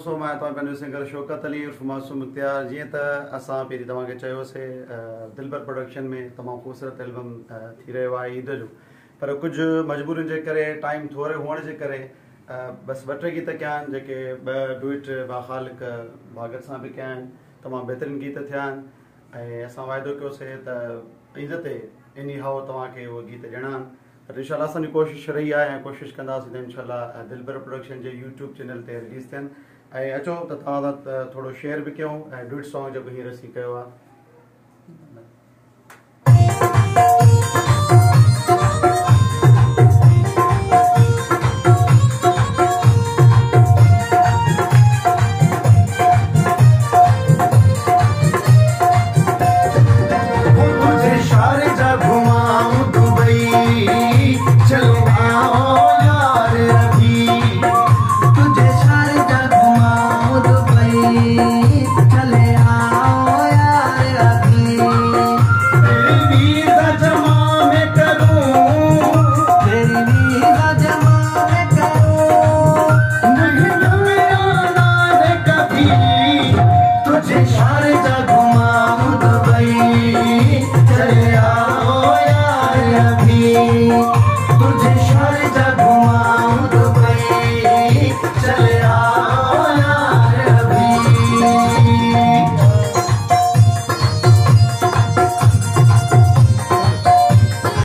सो मैं पंहिंजो सिंगर शौकत अली उर्फ मासूम मुख्तियार जीअं त असां पहिरीं तव्हांखे चयोसीं दिलबर प्रोडक्शन में तमामु ख़ूबसूरत एल्बम थी रहियो आहे ईद जो, पर कुझु मजबूरियुनि जे करे टाइम थोरे हुअण जे करे बसि ॿ टे गीत कया आहिनि जेके ॿ डुइट बाख़ालिक भागत सां बि कया आहिनि। तमामु बहितरीनु गीत थिया आहिनि ऐं असां वाइदो कयोसीं त ईद ते इन हाउ तव्हांखे उहे गीत ॾियणा आहिनि। पर इनशाला असांजी कोशिशि रही आहे ऐं कोशिशि कंदासीं त इनशाला दिलबर प्रोडक्शन जे यूट्यूब चैनल ते रिलीज़ थियनि ऐं अचो त तव्हां सां थोरो शेयर बि कयूं ऐं डुइट सॉन्ग जो बि हींअर असीं कयो आहे।